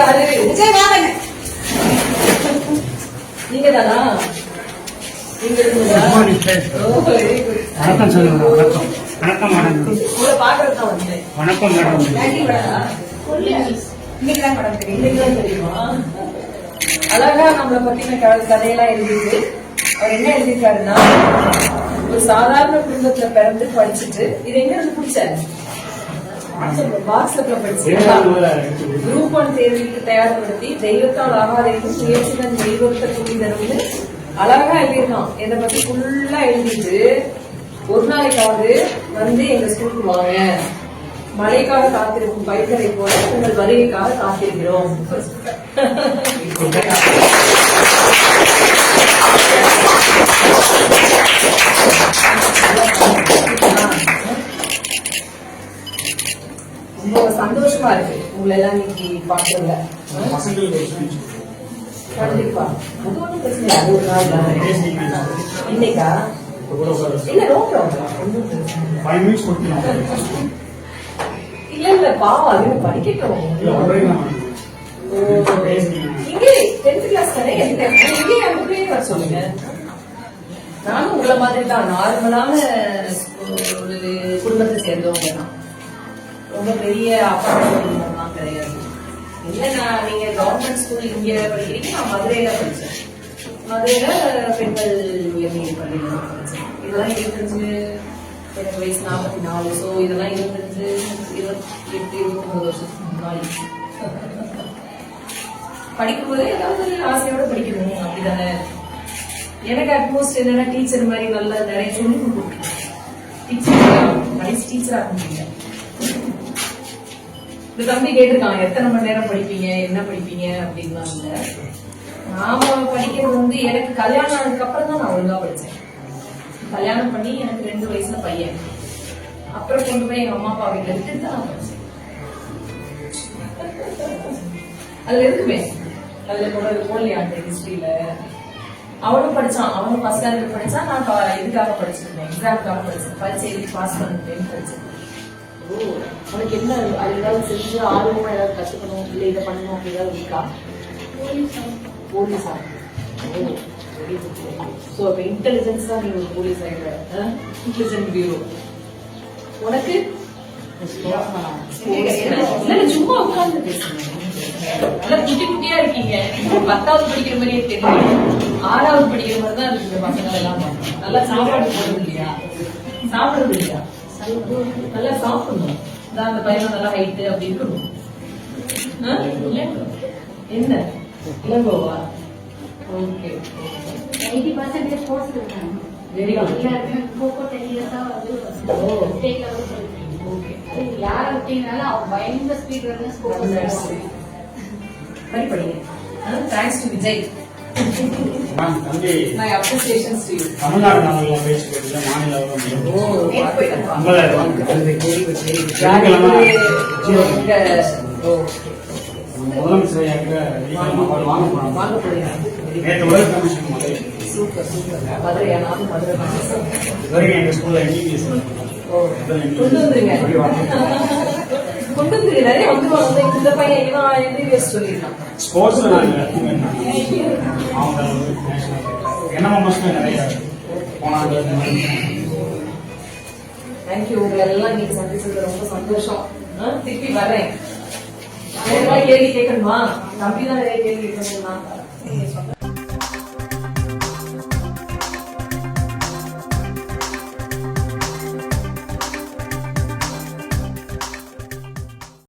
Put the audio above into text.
யாரு? விஜய் வாங்க. நீங்க தானா? நீங்க வணக்கம் சொல்லுங்க. வணக்கம். வணக்கம் மேடம். உங்களை பாக்குறதுதான் வந்தேன். வணக்கம் மேடம். இன்னைக்குதான் மேடம் தெரியுமா? அழகா நம்மளை பத்தின கதையெல்லாம் எழுதிட்டு அவர் என்ன எழுதியிருக்காருன்னா, ஒரு சாதாரண குடும்பத்துல பிறந்து படிச்சுட்டு இது எங்க இருந்து பிடிச்சாரு? வாட்ஸ்அப்ல படிச்சிருக்கா. குரூப் 1 தேர்வுக்கு தயார்படுத்தி தெய்வத்தால் ஆகாதைக்கும் முயற்சிதான் தெய்வத்தை கூடிதரும் அழகா எழுதிருக்கான். இதை பத்தி ஃபுல்லா எழுதிட்டு ஒரு நாளைக்காவது வந்து எங்க ஸ்கூலுக்கு வாங்க, மழைக்காக காத்திருக்கும் பயிர்களை போல உங்கள் வருகைக்காக காத்திருக்கிறோம். ரொம்ப சந்தோஷமா இருக்கு உங்களை எல்லாம் இன்னைக்கு பாக்குறதுல. கண்டிப்பா அது ஒன்றும் பிரச்சனை இல்லை. அது ஒரு நாள் தான். இன்னைக்கா இல்ல இல்ல இல்ல பாவம் அது படிக்கட்டும். இங்கே 10th கிளாஸ் தானே இங்கே அனுப்பவே வர சொல்லுங்க. நானும் உங்களை மாதிரி தான் நார்மலான ஒரு குடும்பத்தை சேர்ந்தவங்க தான். ரொம்ப பெரிய அப்பார்ட்மெண்ட் கிடையாது. இல்ல நீங்க கவர்மெண்ட் ஸ்கூல் இங்க படிக்கிறீங்க, நான் மதுரையில படிச்சேன். மதுரையில பெண்கள் உயர்நிலை பள்ளியில படிச்சேன். இதெல்லாம் 25 எனக்கு வயசு 44. ஸோ இதெல்லாம் 25 28 29 வருஷத்துக்கு முன்னாடி படிக்கும்போது ஏதாவது ஆசையோட படிக்கணும் அப்படிதானே. எனக்கு அட்மோஸ்ட் என்னன்னா டீச்சர் மாதிரி நல்லா நிறைய சொல்லி கொடுக்கணும். டீச்சர் டீச்சரா இருந்தீங்க. இந்த தம்பி கேட்டிருக்காங்க எத்தனை மணி நேரம் படிப்பீங்க, என்ன படிப்பீங்க அப்படின்னா. நாம படிக்கிறது வந்து எனக்கு கல்யாணம் ஆனதுக்கு அப்புறம் தான் நான் ஒழுங்கா படிச்சேன். கல்யாணம் பண்ணி எனக்கு 2 வயசுல பையன். அப்புறம் கொண்டு போய் எங்க அம்மா அப்பா வீட்டுல விட்டுட்டு தான் நான் படிச்சேன். அதுல இருக்குமே அதுல போடலையா அந்த ஹிஸ்டரியில. அவனும் படிச்சான், அவனும் ஃபர்ஸ்ட் ஸ்டாண்டர்ட் படிச்சான். நான் இதுக்காக படிச்சிருந்தேன், எக்ஸாமுக்காக படிச்சேன். பரிசை எழுதி பாஸ் பண்ணிட்டேன்னு படிச்சேன். உனக்கு என்ன அது ஏதாவது செஞ்சு ஆர்வமா ஏதாவது கத்துக்கணும், இல்ல இதை பண்ணணும் அப்படி ஏதாவது இருக்கா? போலீஸா? சோ அப்ப இன்டெலிஜென்ஸ் தான் நீ ஒரு போலீஸ் ஆகிற. Intelligent bureau. உனக்கு சும்மா உட்கார்ந்து பேசுங்க. நல்லா குட்டி குட்டியா இருக்கீங்க. 10வது படிக்கிற மாதிரியே தெரியும். 6வது படிக்கிற மாதிரி தான் இருக்கு பசங்க எல்லாம். நல்லா சாப்பாடு போடுறது இல்லையா? சாப்பிடுறது இல்லையா? நல்லா சாப்பிடணும். அந்த பையன் நல்லா ஹைட்டு அப்படி இருக்கணும். என்ன இளங்கோவா? ஓகே 80% ஸ்போர்ட்ஸ் இருக்காங்க. Very good. கோகோ 10 இயர்ஸா வந்து ஸ்டேட் லெவல் போயிருக்கு. ஓகே. யாரை விட்டீங்கனால அவன் பயங்கர ஸ்பீட் வந்து ஸ்போர்ட்ஸ் படிங்க. Thanks to Vijay. My appreciations to you. Tamil Nadu நாவல்ல பேச்சு கேட்டது மாநில முதலமைச்சரையாக வாங்க போறீங்க. நேற்று உலக கமிஷன் மதுரை. Super super. மதுரையா? நானும் மதுரை தான். இதுவரைக்கும் எங்க ஸ்கூல்ல MBBS கொண்டு வந்துருங்க. கொண்டு வந்து நிறைய வந்து இந்த பையன் இவன் MBBS சொல்லிருக்கான். ஸ்போர்ட்ஸ்ல அவங்க என்ன நிறைய போனாங்க. தேங்க்யூ. உங்களை எல்லாம் நீங்க சந்திச்சது ரொம்ப சந்தோஷம். திருப்பி வரேன். கேள்வி கேட்கணுமா? தம்பி தான் நிறைய கேள்வி கேட்கணுமா?